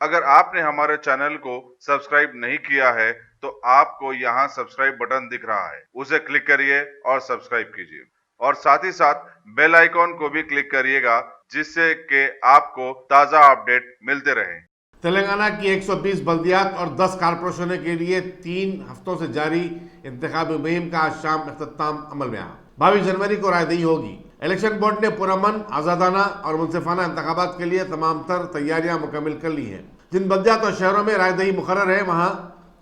अगर आपने हमारे चैनल को सब्सक्राइब नहीं किया है तो आपको यहाँ सब्सक्राइब बटन दिख रहा है, उसे क्लिक करिए और सब्सक्राइब कीजिए और साथ ही साथ बेल आइकॉन को भी क्लिक करिएगा जिससे कि आपको ताज़ा अपडेट मिलते रहें। तेलंगाना की 120 बल्दियात और 10 कारपोरेशनों के लिए 3 हफ्तों से जारी इंतखाबी मुहिम का आज शाम अख्ताम अमल में आया। 22 जनवरी को रायदही होगी। इलेक्शन बोर्ड ने पुरअमन, आजादाना और मुनसिफाना इंतखाबात के लिए तमाम तर तैयारियां मुकम्मल कर ली हैं। जिन बल्दियात और शहरों में रायदही मुकर्रर है वहां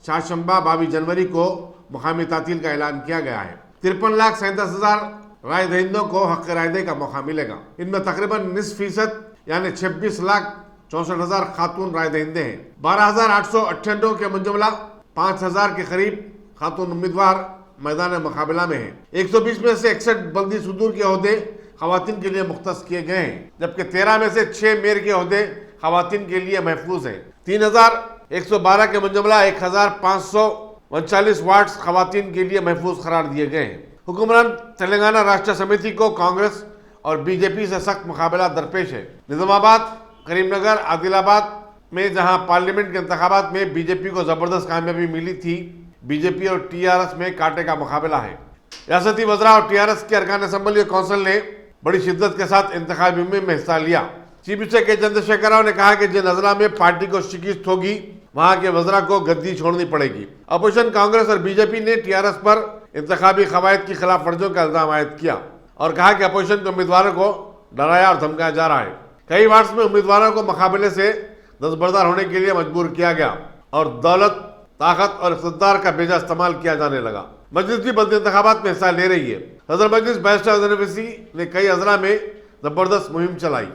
शाशंबा 22 जनवरी को मुकामी तातील का ऐलान किया गया है। 53,37,000 राय दहिंदों को हक रायदही का मौका मिलेगा। इनमें तकरीबन निस्फ फीसद यानी 26,64,000 खातून राय दहिंदे हैं। 12,898 के मुजमला 5,000 के करीब खातून उम्मीदवार मैदान मुकाबला में हैं। 120 में से 61 बल्दी सुदूर के ओहदे खवातीन के लिए मुख्तस किए गए हैं, जबकि 13 में से 6 मेयर के ओहदे खवातीन के लिए महफूज हैं। 3,112 के मुजमला 1,539 वार्ड्स खवातीन के लिए महफूज करार दिए गए हैं। हुक्मरान तेलंगाना राष्ट्र समिति को कांग्रेस और बीजेपी से सख्त मुकाबला दरपेश है। निजामाबाद, करीमनगर, आदिलाबाद में जहां पार्लियामेंट के इंतखाबात में बीजेपी को जबरदस्त कामयाबी मिली थी, बीजेपी और टीआरएस में कांटे का मुकाबला है। रियासती वज़रा और टीआरएस के अरकान असम्बली और कौंसिल ने बड़ी शिद्दत के साथ इंतखाबी मुहिम में हिस्सा लिया। चीफ मिनिस्टर के चंद्रशेखर राव ने कहा कि जिन अजला में पार्टी को शिकस्त होगी वहां के वज़रा को गद्दी छोड़नी पड़ेगी। अपोजिशन कांग्रेस और बीजेपी ने टीआरएस पर इंतखाबी कवायद की खिलाफ वर्जियों का इल्जाम आयद किया और कहा कि अपोजिशन के उम्मीदवारों को डराया और धमकाया जा रहा है। कई वार्ड्स में उम्मीदवारों को मुकाबले से दस्तबरदार होने के लिए मजबूर किया गया और दौलत, ताकत और इक़्तिदार का बेजा इस्तेमाल किया जाने लगा। मजलिस भी बल्दी इंतखाबात में हिस्सा ले रही है। सदर मजलिस बैरिस्टर अजहर नफीसी ने कई अजला में जबरदस्त मुहिम चलाई।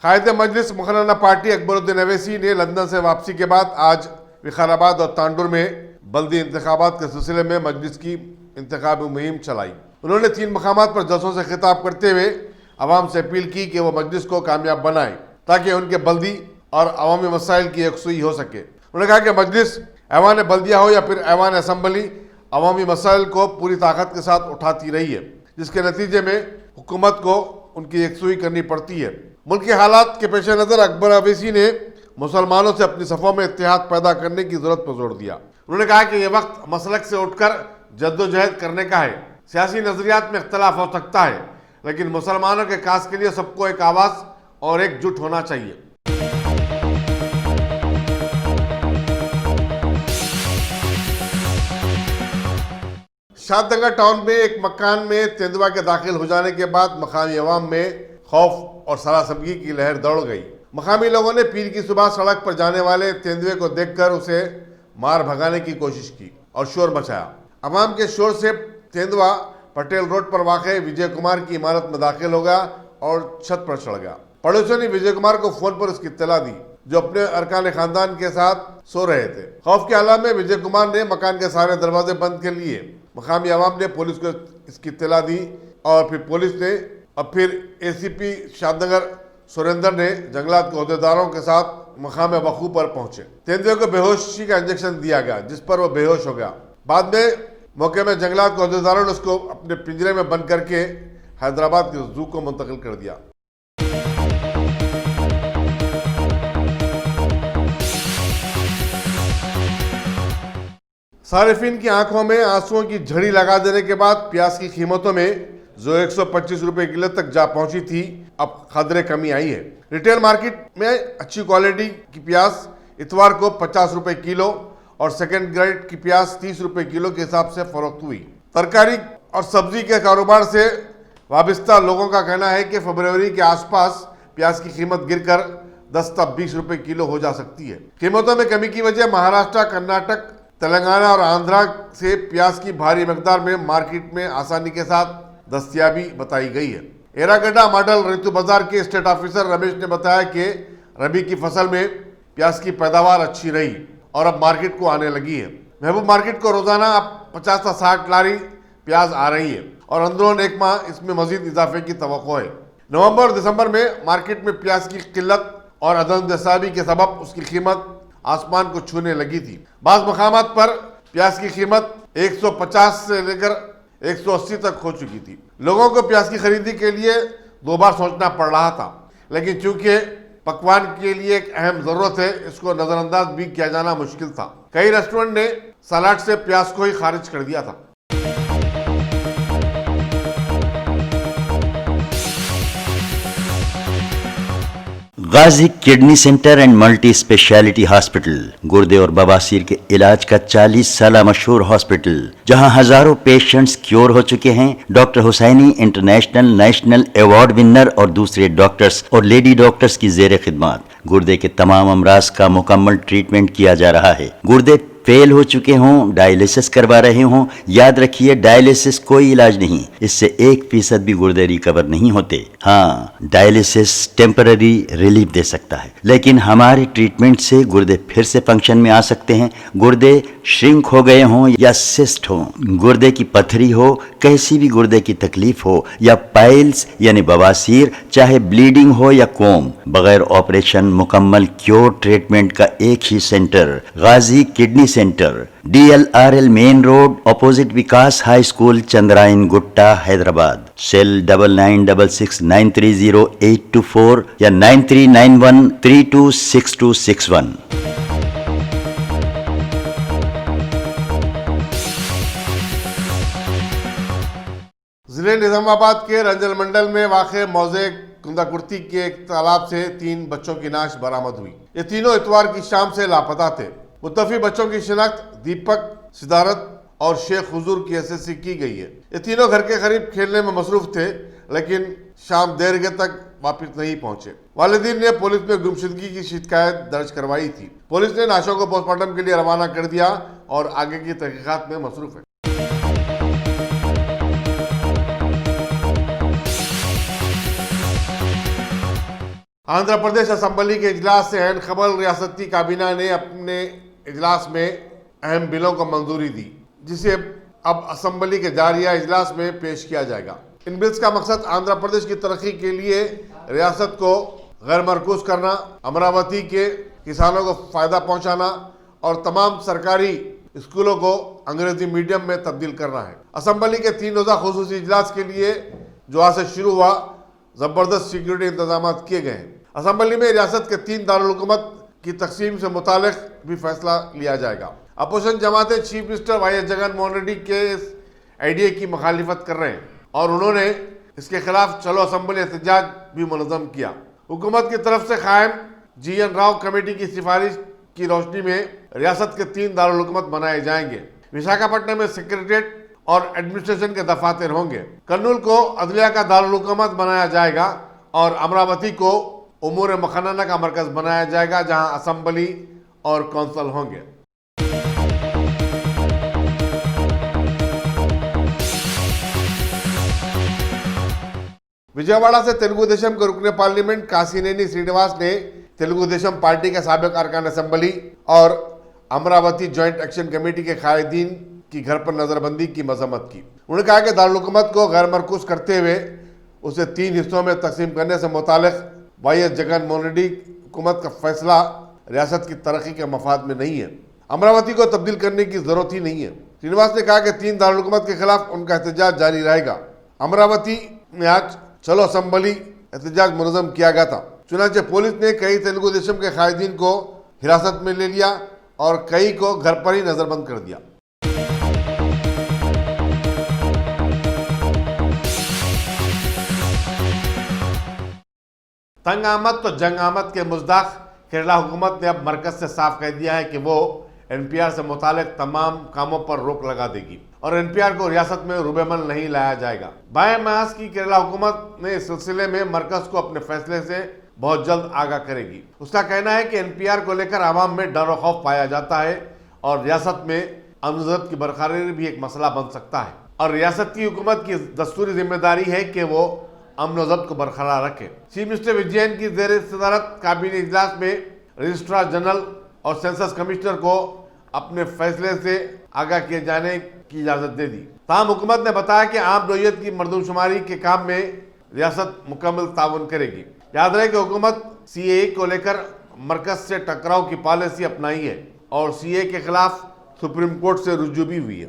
कायदे मजलिस मुखराना पार्टी अकबरुद्दीन अवैसी ने लंदन से वापसी के बाद आज विकाराबाद और तांडुर में बल्दी इंतखाबात के सिलसिले में मजलिस की इंतखाबी मुहिम चलाई। उन्होंने 3 मकामात पर जलसों से खिताब करते हुए आवाम से अपील की कि वो मजलिस को कामयाब बनाए ताकि उनके बल्दी और अवामी मसाइल की यकसुई हो सके। उन्होंने कहा कि मजलिस ऐवान बल्दिया हो या फिर ऐवान असम्बली अवामी मसाइल को पूरी ताकत के साथ उठाती रही है, जिसके नतीजे में हुकूमत को उनकी यकसुई करनी पड़ती है। मुल्क के हालात के पेश नज़र अकबर अवैसी ने मुसलमानों से अपनी सफ़ों में इत्तेहाद पैदा करने की ज़रूरत पर जोर दिया। उन्होंने कहा कि यह वक्त मसलक से उठकर जद्दोजहद करने का है। सियासी नज़रियात में इख्तलाफ हो सकता है, लेकिन मुसलमानों के काज के लिए सबको एक आवाज़ और एकजुट होना चाहिए। शादनगर टाउन में एक मकान में तेंदुआ के दाखिल हो जाने के बाद मकामी अवाम में खौफ और सरासमगी की लहर दौड़ गई। मकामी लोगों ने पीर की सुबह सड़क पर जाने वाले तेंदुए को देखकर उसे मार भगाने की कोशिश की और शोर मचाया। अवाम के शोर से तेंदुआ पटेल रोड पर वाक़ विजय कुमार की इमारत में दाखिल हो गया और छत पर चढ़ गया। पड़ोसियों ने विजय कुमार को फोन पर उसकी इत्तला दी, जो अपने अरकान खानदान के साथ सो रहे थे। खौफ के हालात में विजय कुमार ने मकान के सारे दरवाजे बंद कर लिए। मकामी अवाम ने पुलिस को इसकी इत्तला दी और फिर पुलिस ने और फिर एसीपी शादनगर सुरेंद्र ने जंगलात के अहदेदारों के साथ मकाम वकूफ पर पहुंचे। तेंदुए को बेहोशी का इंजेक्शन दिया गया, जिस पर वो बेहोश हो गया। बाद में मौके में जंगलात के अहदेदारों ने उसको अपने पिंजरे में बंद करके हैदराबाद के जू को मुंतकिल कर दिया। सारिफिन की आंखों में आंसुओं की झड़ी लगा देने के बाद प्याज की कीमतों में जो 125 रुपए किलो तक जा पहुंची थी, अब खदरे कमी आई है। रिटेल मार्केट में अच्छी क्वालिटी की प्याज इतवार को 50 रुपए किलो और सेकंड ग्रेड की प्याज 30 रुपए किलो के हिसाब से फरोख्त हुई। तरकारी और सब्जी के कारोबार से वाबस्ता लोगों का कहना है कि फरवरी के आसपास प्याज की कीमत गिरकर 10 से 20 रुपए किलो हो जा सकती है। कीमतों में कमी की वजह महाराष्ट्र, कर्नाटक, तेलंगाना और आंध्रा से प्याज की भारी मकदार में मार्केट में आसानी के साथ दस्तियाबी बताई गई है। एरागड्डा मॉडल ऋतु बाजार के स्टेट ऑफिसर रमेश ने बताया कि रबी की फसल में प्याज की पैदावार अच्छी रही और अब मार्केट को आने लगी है। महबूब मार्केट को रोजाना अब 50 से 60 लारी प्याज आ रही है और अंदरून एक माह इसमें मजीद इजाफे की तवक्को है। नवंबर और दिसंबर में मार्केट में प्याज की किल्लत और अदम दस्ताबी के सबब उसकी कीमत आसमान को छूने लगी थी। बाज़ मकामात पर प्याज की कीमत 150 से लेकर 180 तक हो चुकी थी। लोगों को प्याज की खरीदी के लिए 2 बार सोचना पड़ रहा था, लेकिन चूंकि पकवान के लिए एक अहम जरूरत है, इसको नजरअंदाज भी किया जाना मुश्किल था। कई रेस्टोरेंट ने सलाद से प्याज को ही खारिज कर दिया था। Ghazi kidney centre and multi speciality hospital गुर्दे और बवासीर के इलाज का 40 साल मशहूर हॉस्पिटल, जहां हजारों पेशेंट्स क्योर हो चुके हैं। Doctor Hussaini international national award winner और दूसरे डॉक्टर्स और लेडी डॉक्टर्स की जेर खिदमत गुर्दे के तमाम अमराज का मुकम्मल ट्रीटमेंट किया जा रहा है। गुर्दे फेल हो चुके हों, डायलिसिस करवा रहे हों, याद रखिए डायलिसिस कोई इलाज नहीं, इससे 1% भी गुर्दे रिकवर नहीं होते। हाँ, डायलिसिस टेम्पररी रिलीफ दे सकता है, लेकिन हमारे ट्रीटमेंट से गुर्दे फिर से फंक्शन में आ सकते हैं। गुर्दे श्रिंक हो गए हों या सिस्ट हो, गुर्दे की पथरी हो, कैसी भी गुर्दे की तकलीफ हो या पाइल्स यानी बवासीर, चाहे ब्लीडिंग हो या कोम, बगैर ऑपरेशन मुकम्मल क्योर ट्रीटमेंट का एक ही centre, Ghazi kidney centre, DLRL main road, opposite Vikas high school, Chandrayan Gutta, Hyderabad. Cell 9966930824 या 9391326261। जिले निजामाबाद के रंजल मंडल में वाक़े मौजे कुंदाकुर्ती के एक तालाब से 3 बच्चों की नाश बरामद हुई। ये तीनों इतवार की शाम से लापता थे। मुतफ़ी बच्चों की शिनाख्त दीपक, सिदारत और शेख हुजूर की हैसियत से की गई है। ये तीनों घर के करीब खेलने में मसरूफ थे, लेकिन शाम देर तक वापस नहीं पहुंचे। वालिदीन ने पुलिस में गुमशुदगी की शिकायत दर्ज करवाई थी। पुलिस ने लाशों को पोस्टमार्टम के लिए रवाना कर दिया और आगे की तहकीकात में मसरूफ है। आंध्र प्रदेश असेंबली के इजलास से अहम खबर, रियासती काबीना ने अपने इजलास में अहम बिलों को मंजूरी दी, जिसे अब असेंबली के जारिया इजलास में पेश किया जाएगा। इन बिल्स का मकसद आंध्र प्रदेश की तरक्की के लिए रियासत को गैर मरकूज करना, अमरावती के किसानों को फायदा पहुंचाना और तमाम सरकारी स्कूलों को अंग्रेजी मीडियम में तब्दील करना है। असेंबली के 3 रोज़ा खुसूसी इजलास के लिए जो आज से शुरू हुआ, जबरदस्त सिक्योरिटी इंतजाम किए गए हैं। असेंबली में रियासत के 3 दारुल हुकूमत की तकसीम से मुतालिक भी फैसला लिया जाएगा। अपोजिशन जमातें chief minister Y S Jagan Mohan Reddy के इस आइडिया की मुखालिफत कर रहे हैं और उन्होंने इसके खिलाफ चलो असेंबली एहतजाज भी मुनज़्ज़म किया। हुकूमत की तरफ से कायम GN राव कमेटी की सिफारिश की रोशनी में रियासत के 3 दारुल हुकूमत बनाए जाएंगे। विशाखापट्टनम में सेक्रेटरीट और एडमिनिस्ट्रेशन के दफातर होंगे। कर्नूल को अदलिया का दारुल हुकूमत बनाया जाएगा और अमरावती को उमूर मखनना का मरकज बनाया जाएगा, जहां असेंबली और कौंसिल होंगे। विजयवाड़ा से तेलुगु देशम के रुकने पार्लियामेंट कासीनेनी श्रीनिवास ने तेलुगु देशम पार्टी के साबिक अरकान असेंबली और अमरावती जॉइंट एक्शन कमेटी के कायदीन की घर पर नजरबंदी की मजम्मत की। उन्होंने कहा कि दारुल हुकूमत को गैर मरकूज करते हुए उसे 3 हिस्सों में तकसीम करने से मुतालिक वाई एस जगन मोहन रेड्डी हुकूमत का फैसला रियासत की तरक्की के मफाद में नहीं है। अमरावती को तब्दील करने की जरूरत ही नहीं है। श्रीनिवास ने कहा कि 3 दारुल हुकूमत के खिलाफ उनका एहतजाज जारी रहेगा। अमरावती में आज चलो असेंबली एहतजाज मुनज़्ज़म किया गया था। चुनांचे पुलिस ने कई तेलुगु देशम के कायदीन को हिरासत में ले लिया और कई को घर पर ही नजरबंद कर दिया। तंग आमद तो जंग आमद के मुज़दाक़ केरला हुकूमत ने अब मरकज से साफ कह दिया है कि वो NPR से मुतालिक तमाम कामों पर रोक लगा देगी और NPR को रियासत में रुबेमल नहीं लाया जाएगा। बाएं महाज की केरला हुकूमत ने इस सिलसिले में मरकज को अपने फैसले से बहुत जल्द आगाह करेगी। उसका कहना है कि NPR को लेकर आवाम में डर और खौफ पाया जाता है और रियासत में अमन की बरकरारी भी एक मसला बन सकता है और रियासत की हुकूमत की दस्तूरी जिम्मेदारी है कि वो अमन व ज़ब्त को बरकरार रखे। चीफ मिनिस्टर विजयन की ज़ेर सदारत काबीना इजलास में रजिस्ट्रार जनरल और सेंसस कमिश्नर को अपने फैसले से आगाह किए जाने की इजाज़त दे दी। ताहम हुकूमत ने बताया कि आम नौइयत की मरदमशुमारी के काम में रियासत मुकम्मल ताउन करेगी। याद रहे कि हुकूमत CAA को लेकर मरकज से टकराव की पॉलिसी अपनाई है और CAA के खिलाफ सुप्रीम कोर्ट से रुजू भी हुई है।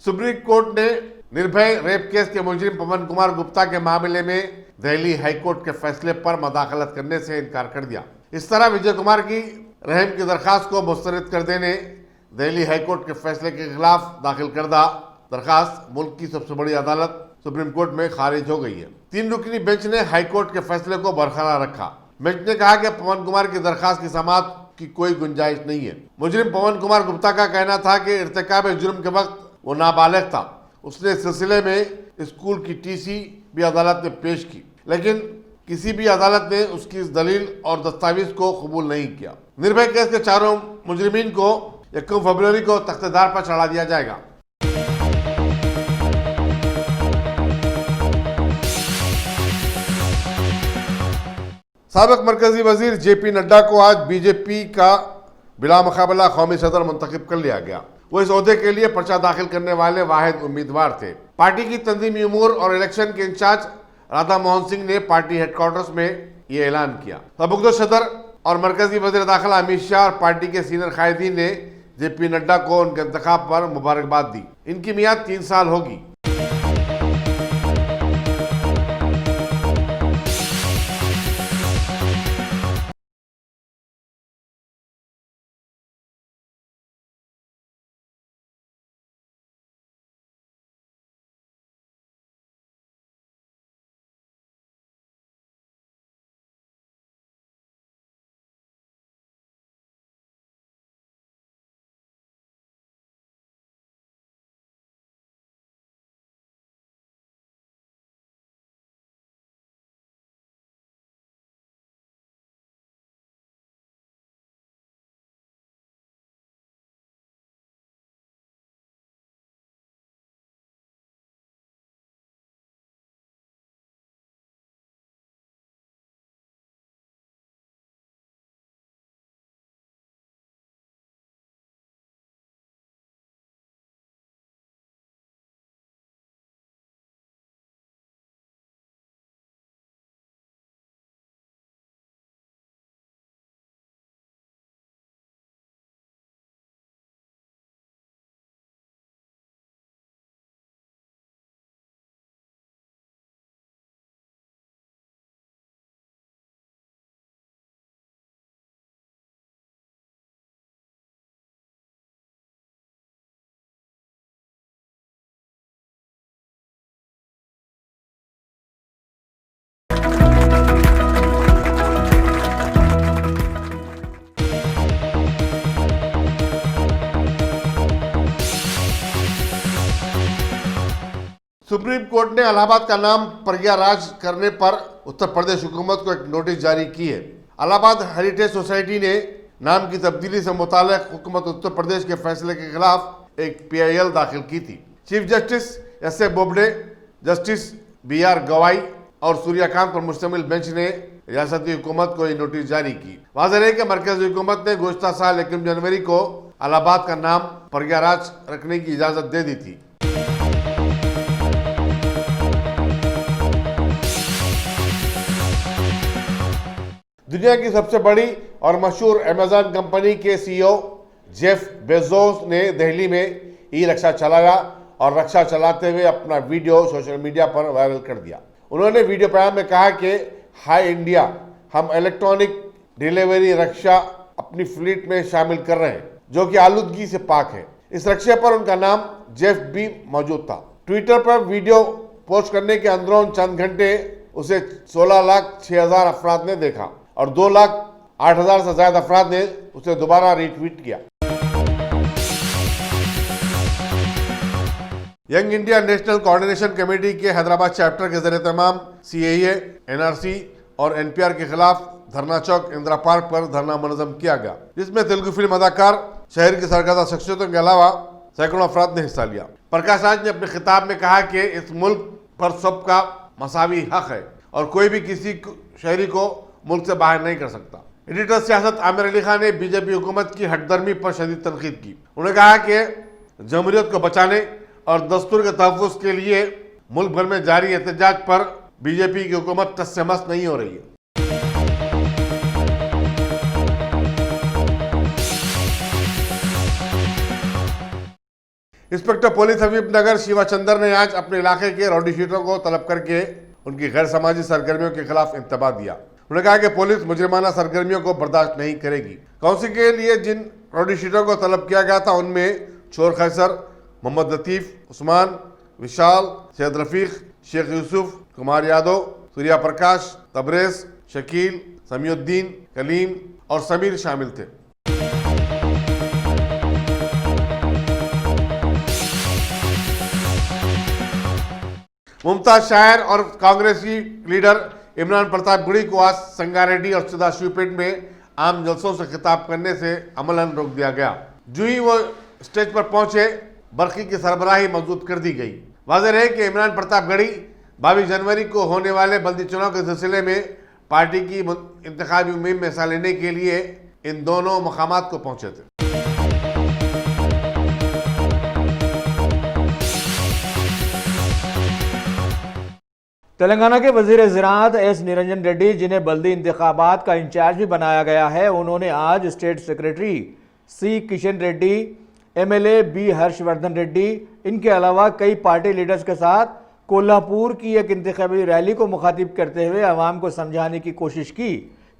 सुप्रीम कोर्ट ने निर्भया रेप केस के मुलजिम पवन कुमार गुप्ता के मामले में दिल्ली हाईकोर्ट के फैसले पर मदाखलत करने से इनकार कर दिया। इस तरह विजय कुमार की रहम की दरखास्त को मुस्तरद कर देने दिल्ली हाईकोर्ट के फैसले के खिलाफ दाखिल करदा दरखास्त मुल्क की सबसे बड़ी अदालत सुप्रीम कोर्ट में खारिज हो गई है। 3 रुकनी बेंच ने हाईकोर्ट के फैसले को बरकरार रखा। बेंच ने कहा कि पवन कुमार की दरखास्त की समाअत की कोई गुंजाइश नहीं है। मुजरिम पवन कुमार गुप्ता का कहना था कि इर्तिकाब जुर्म के वक्त वो नाबालिग था। उसने इस सिलसिले में स्कूल की टीसी भी अदालत में पेश की, लेकिन किसी भी अदालत ने उसकी इस दलील और दस्तावेज को कबूल नहीं किया। निर्भया केस के चारों मुजरिमीन को 1 फरवरी को तख्तेदार पर चढ़ा दिया जाएगा। साबिक मरकजी वजीर जेपी नड्डा को आज बीजेपी का बिला मुकाबला कौमी सदर मुंतखब कर लिया गया। वो इस ओहदे के लिए पर्चा दाखिल करने वाले वाहिद उम्मीदवार थे। पार्टी की तंजीमी उमूर और इलेक्शन के इंचार्ज राधा मोहन सिंह ने पार्टी हेडक्वार्टर्स में ये ऐलान किया। सबुकदो सदर और मरकजी वजीर दाखिला अमित शाह और पार्टी के सीनियर कायदीन ने जेपी नड्डा को उनके इंतखाब पर मुबारकबाद दी। इनकी मियाद 3 साल होगी। सुप्रीम कोर्ट ने इलाहाबाद का नाम प्रयागराज करने पर उत्तर प्रदेश हुकूमत को एक नोटिस जारी की है। इलाहाबाद हेरिटेज सोसाइटी ने नाम की तब्दीली से मुताल्लिक हुकूमत उत्तर प्रदेश के फैसले के खिलाफ एक PIL दाखिल की थी। Chief justice S.A. Bobde, justice B.R. गवाई और सूर्यकांत पर मुश्तमिल बेंच ने रियासती हुकूमत को ये नोटिस जारी की। वाज़ेह है कि मरकजी हुकूमत ने गुज़श्ता साल 1 जनवरी को इलाहाबाद का नाम प्रयागराज रखने की इजाज़त दे दी थी। दुनिया की सबसे बड़ी और मशहूर अमेज़न कंपनी के CEO जेफ बेजोस ने दिल्ली में ई-रिक्शा चलाया और रिक्शा चलाते हुए अपना वीडियो सोशल मीडिया पर वायरल कर दिया। उन्होंने वीडियो पैगाम में कहा कि हाय इंडिया, हम इलेक्ट्रॉनिक डिलीवरी रिक्शा अपनी फ्लीट में शामिल कर रहे हैं जो कि आलूदगी से पाक है। इस रिक्शे पर उनका नाम जेफ भी मौजूद था। ट्विटर पर वीडियो पोस्ट करने के अंदरों चंद घंटे उसे 16,06,000 अफराद ने देखा और 2,08,000 से ज्यादा अफराद ने उसे दोबारा रीट्वीट किया। Young India national coordination committee के हैदराबाद चैप्टर के ज़रिए तमाम CAA, NRC और NPR के खिलाफ धरना चौक इंदिरा पार्क पर धरना मुनज़्ज़म किया गया, जिसमें तेलुगु फिल्म अदाकार, शहर की सरकर्दा शख्सियतों के अलावा सैकड़ों अफराद ने हिस्सा लिया। प्रकाश राज ने अपने खिताब में कहा कि इस मुल्क पर सबका मसावी हक है और कोई भी किसी शहरी को मुल्क से बाहर नहीं कर सकता। एडिटर सियासत आमिर अली खान ने बीजेपी हुकूमत की हटदर्मी पर शदीद तनकीद की। उन्होंने कहा कि जमहूरियत को बचाने और दस्तूर के तहफ़्फ़ुज़ के लिए मुल्क भर में जारी एहतजाज पर बीजेपी की हुकूमत टस से मस नहीं हो रही है। इंस्पेक्टर पुलिस हबीब नगर शिवा चंदर ने आज अपने इलाके के रॉडी शीटरों को तलब करके उनकी गैर समाजी सरगर्मियों के खिलाफ इंतबाह दिया। उन्होंने कहा कि पुलिस मुजरिमाना सरगर्मियों को बर्दाश्त नहीं करेगी। काउंसिल के लिए जिन रॉडी शीटरों को तलब किया गया था उनमें चोर खैसर, मोहम्मद लतीफ, उस्मान, विशाल, सैयद रफीक, शेख यूसुफ, कुमार यादव, सूर्या प्रकाश, तबरेज, शकील, समीउद्दीन, कलीम और समीर शामिल थे। मुमताज शायर और कांग्रेसी लीडर इमरान प्रताप गढ़ी को आज संगारेड्डी और सदाशिवपेट में आम जलसों से खिताब करने से अमलन रोक दिया गया। जो ही वो स्टेज पर पहुंचे, बरकी की सरबराही मौजूद कर दी गई। वाज़ेह रहे कि इमरान प्रताप गढ़ी 22 जनवरी को होने वाले बल्दी चुनाव के सिलसिले में पार्टी की इंतखाबी मुहिम में हिस्सा लेने के लिए इन दोनों मकामात को पहुंचे थे। तेलंगाना के वजीर ज़राअत एस निरंजन रेड्डी, जिन्हें बल्दी इंतखाबात का इंचार्ज भी बनाया गया है, उन्होंने आज स्टेट सेक्रेटरी सी किशन रेड्डी, एमएलए बी हर्षवर्धन रेड्डी, इनके अलावा कई पार्टी लीडर्स के साथ कोल्हापुर की एक इंतखाबी रैली को मुखातिब करते हुए आवाम को समझाने की कोशिश की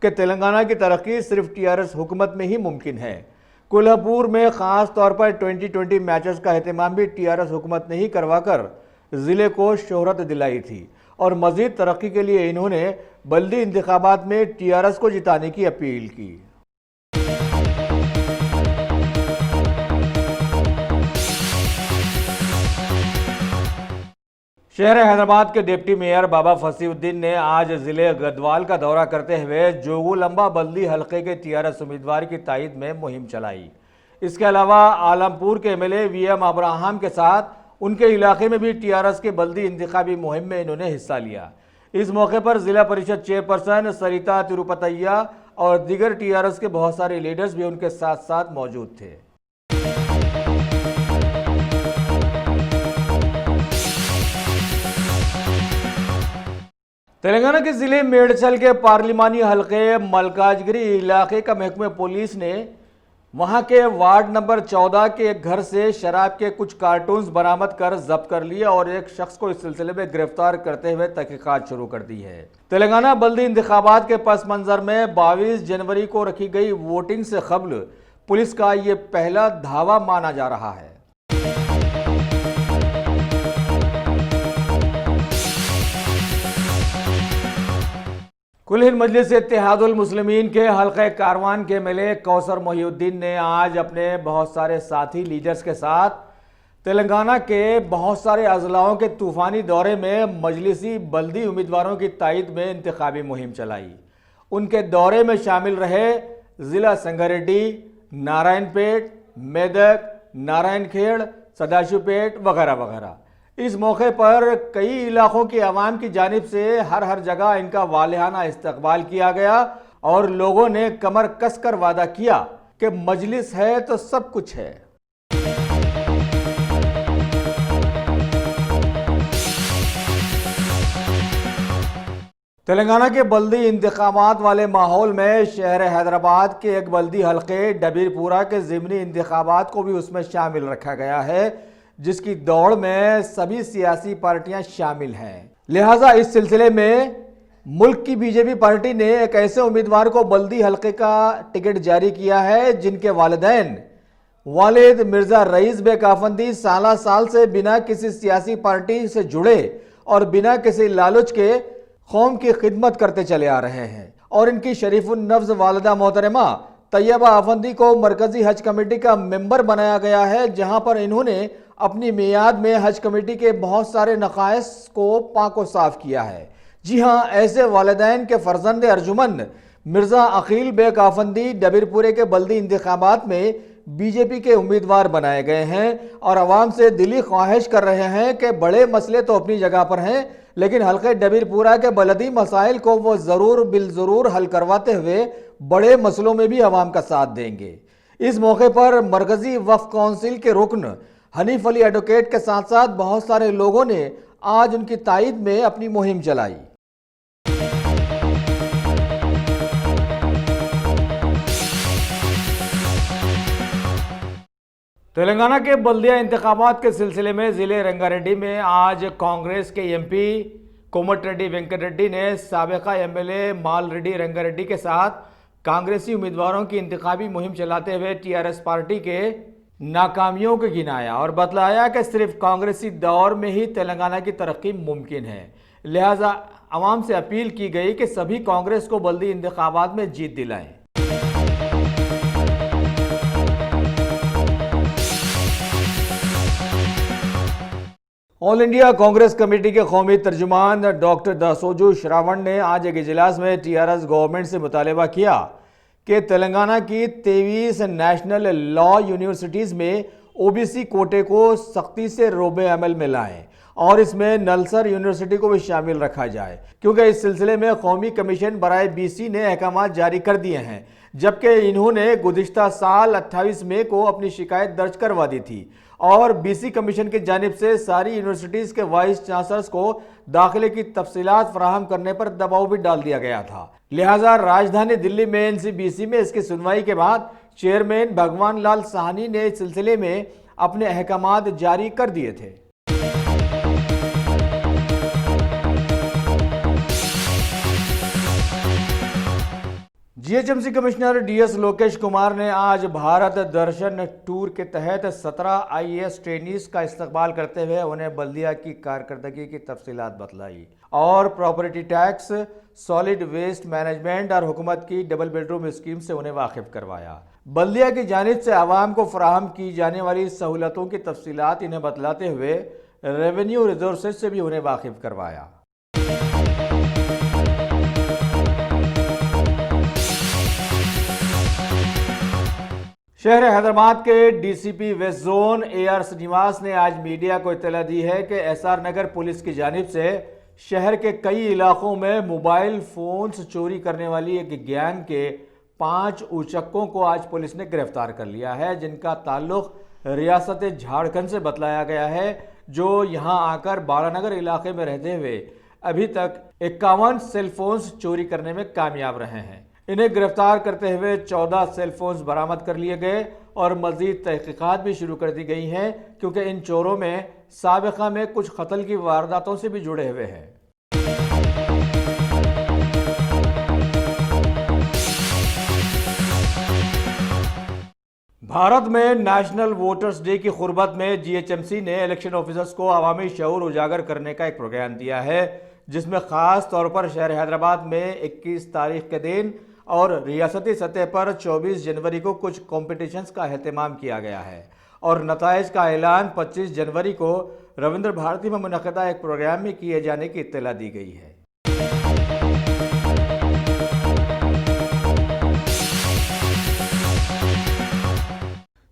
कि तेलंगाना की तरक्की सिर्फ टीआरएस हुकूमत में ही मुमकिन है। कोल्हापुर में ख़ास तौर पर 2020 मैचेस का एहतमाम भी टीआरएस हुकूमत ने ही करवाकर ज़िले को शोहरत दिलाई थी और मज़ीद तरक्की के लिए इन्होंने बल्दी इंतखाबात में टीआरएस को जिताने की अपील की। शहर हैदराबाद के डिप्टी मेयर बाबा फसीउद्दीन ने आज ज़िले गदवाल का दौरा करते हुए जोगुलंबा बल्दी हल्के के टीआरएस उम्मीदवार की तायद में मुहिम चलाई। इसके अलावा आलमपुर के एमएलए वीएम अब्राहम के साथ उनके इलाके में भी टीआरएस के बल्दी इंतखाबी मुहिम में इन्होंने हिस्सा लिया। इस मौके पर जिला परिषद चेयरपर्सन सरिता तिरुपतैया और दीगर टीआरएस के बहुत सारे लीडर्स भी उनके साथ साथ मौजूद थे। तेलंगाना के जिले मेडचल के पार्लिमानी हल्के मलकाजगिरी इलाके का महकमे पुलिस ने वहां के वार्ड नंबर 14 के एक घर से शराब के कुछ कार्टून्स बरामद कर जब्त कर लिए और एक शख्स को इस सिलसिले में गिरफ्तार करते हुए तहकीकात शुरू कर दी है। तेलंगाना बल्दी इंतखाबात के पस मंजर में 22 जनवरी को रखी गई वोटिंग से कबल पुलिस का ये पहला धावा माना जा रहा है। कुल हिंद मजलिस इत्तेहादुल मुस्लिमीन के हल्के कारवान के एमएलए कौसर मोहिउद्दीन ने आज अपने बहुत सारे साथी लीडर्स के साथ तेलंगाना के बहुत सारे अजलाओं के तूफानी दौरे में मजलिसी बल्दी उम्मीदवारों की तायद में इंतखाबी मुहिम चलाई। उनके दौरे में शामिल रहे ज़िला संगारेड्डी, नारायणपेट, मेदक, नारायणखेड़, सदाशिवपेट वगैरह वगैरह। इस मौके पर कई इलाकों के अवाम की जानिब से हर जगह इनका वालिहाना इस्तकबाल किया गया और लोगों ने कमर कसकर वादा किया कि मजलिस है तो सब कुछ है। तेलंगाना के बल्दी इंतखाबात वाले माहौल में शहर हैदराबाद के एक बल्दी हल्के डबीरपुरा के ज़िमनी इंतखाबात को भी उसमें शामिल रखा गया है, जिसकी दौड़ में सभी सियासी पार्टियां शामिल हैं। लिहाजा इस सिलसिले में मुल्क की बीजेपी पार्टी ने एक ऐसे उम्मीदवार को बल्दी हल्के का टिकट जारी किया है जिनके वालिदैन वालिद मिर्जा रईस बेग आफंदी साल से बिना किसी सियासी पार्टी से जुड़े और बिना किसी लालच के कौम की खिदमत करते चले आ रहे हैं और इनकी शरीफुन नफ्ज वालिदा मोहतरमा तैयबा आफंदी को मरकजी हज कमेटी का मेंबर बनाया गया है, जहां पर इन्होंने अपनी मियाद में हज कमेटी के बहुत सारे नकाइस को पाको साफ किया है। जी हाँ, ऐसे वालिदैन के फर्जंद अर्जुमन मिर्जा अकील बेग आफंदी डबीरपुरे के बल्दी इंतखाबात में बीजेपी के उम्मीदवार बनाए गए हैं और आवाम से दिली ख्वाहिश कर रहे हैं कि बड़े मसले तो अपनी जगह पर हैं, लेकिन हल्के डबीरपुरा के बलदी मसाइल को वो ज़रूर बिल ज़रूर हल करवाते हुए बड़े मसलों में भी आवाम का साथ देंगे। इस मौके पर मरकजी वक्फ काउंसिल के रुकन हनीफ अली एडवोकेट के साथ साथ बहुत सारे लोगों ने आज उनकी तायद में अपनी मुहिम चलाई। तेलंगाना के बल्दिया इंतखाबात के सिलसिले में ज़िले रंगारेड्डी में आज कांग्रेस के एमपी कोमटिरेड्डी वेंकट रेड्डी ने साबिका एमएलए माल रेड्डी रंगारेड्डी के साथ कांग्रेसी उम्मीदवारों की इंतखाबी मुहिम चलाते हुए टीआरएस पार्टी के नाकामियों को गिनाया और बतलाया कि सिर्फ कांग्रेसी दौर में ही तेलंगाना की तरक्की मुमकिन है। लिहाजा अवाम से अपील की गई कि सभी कांग्रेस को बल्दी इंतखाबात में जीत दिलाएं। ऑल इंडिया कांग्रेस कमेटी के कौमी तर्जुमान डॉक्टर दासोजू श्रावण ने आज एक इजलास में टीआरएस गवर्नमेंट से मुतालबा किया कि तेलंगाना की 23 नेशनल लॉ यूनिवर्सिटीज़ में ओबीसी कोटे को सख्ती से रोबे अमल में लाएं और इसमें नलसर यूनिवर्सिटी को भी शामिल रखा जाए, क्योंकि इस सिलसिले में कौमी कमीशन बराए बीसी ने अहकाम जारी कर दिए हैं, जबकि इन्होंने गुज़िश्ता साल 28 मई को अपनी शिकायत दर्ज करवा दी थी और बीसी कमीशन की जानिब से सारी यूनिवर्सिटीज़ के वाइस चांसलर्स को दाखिले की तफसीलात फराहम करने पर दबाव भी डाल दिया गया था। लिहाजा राजधानी दिल्ली में एनसीबीसी में इसकी सुनवाई के बाद चेयरमैन भगवान लाल साहनी ने इस सिलसिले में अपने अहकामात जारी कर दिए थे। GHMC commissioner DS Lokesh Kumar ने आज भारत दर्शन टूर के तहत 17 आईएएस ट्रेनीज का इस्तकबाल करते हुए उन्हें बल्दिया की कारकर्दगी की तफसीलात बतलाई और property tax, solid waste management और हुकूमत की डबल बेडरूम स्कीम से उन्हें वाकिफ करवाया। बल्दिया की जानिब से आवाम को फराहम की जाने वाली सहूलतों की तफसीलात इन्हें बतलाते हुए रेवेन्यू रिसोर्सेज से भी उन्हें वाकिफ करवाया। शहर हैदराबाद के DCP west zone AR Srinivas ने आज मीडिया को इत्तला दी है कि SR नगर पुलिस की जानिब से शहर के कई इलाकों में मोबाइल फोन्स चोरी करने वाली एक गैंग के 5 उचक्कों को आज पुलिस ने गिरफ्तार कर लिया है, जिनका ताल्लुक रियासत झारखंड से बतलाया गया है, जो यहां आकर बालानगर इलाके में रहते हुए अभी तक 51 सेलफोन्स चोरी करने में कामयाब रहे हैं। इन्हें गिरफ्तार करते हुए 14 सेलफोन्स बरामद कर लिए गए और मजीद तहकीकात भी शुरू कर दी गई हैं, क्योंकि इन चोरों में साबिका में कुछ कत्ल की वारदातों से भी जुड़े हुए हैं। भारत में नेशनल वोटर्स डे की खुर्बत में जीएचएमसी ने इलेक्शन ऑफिसर्स को अवामी शऊर उजागर करने का एक प्रोग्राम दिया है, जिसमें खास तौर पर शहर हैदराबाद में 21 तारीख के दिन और रियासती सतह पर 24 जनवरी को कुछ कॉम्पिटिशन्स का एहतमाम किया गया है और नताइज का ऐलान 25 जनवरी को रविंद्र भारती में मुनक़दा एक प्रोग्राम में किए जाने की इत्तला दी गई है।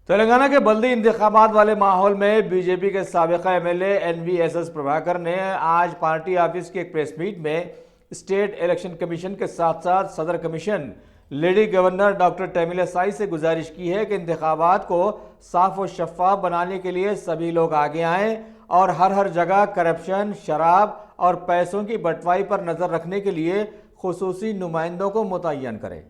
तेलंगाना के बल्दी इंतखाबात वाले माहौल में बीजेपी के साबिका एमएलए NVSS प्रभाकर ने आज पार्टी ऑफिस की एक प्रेस मीट में स्टेट इलेक्शन कमीशन के साथ साथ सदर commission lady governor doctor Tamilisai से गुजारिश की है कि इंतखाबात को साफ और शफाफ बनाने के लिए सभी लोग आगे आएं और हर जगह करप्शन, शराब और पैसों की बंटवाई पर नजर रखने के लिए खुसूसी नुमाइंदों को मुतय्यन करें।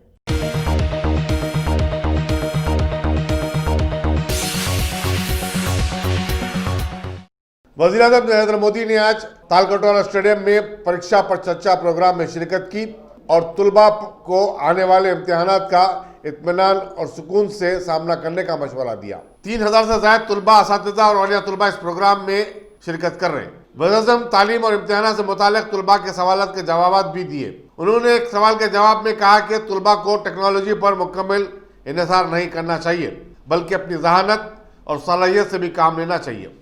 वज़ीर आज़म नरेंद्र मोदी ने आज तालकटोरा स्टेडियम में परीक्षा पर चर्चा प्रोग्राम में शिरकत की और तुलबा को आने वाले इम्तिहानात का इत्मीनान और सुकून से सामना करने का मशवरा दिया। 3000 से ज्यादा तुलबा, असातिज़ा और औलिया तुलबा इस प्रोग्राम में शिरकत कर रहे हैं। वज़ीर आज़म तालीम और इम्तिहानात से मुताल्लिक़ तुलबा के सवालात के जवाब भी दिए। उन्होंने एक सवाल के जवाब में कहा कि तुलबा को टेक्नोलॉजी पर मुकम्मल इन्हिसार नहीं करना चाहिए, बल्कि अपनी जहानत और सलाहियत से भी काम लेना चाहिए।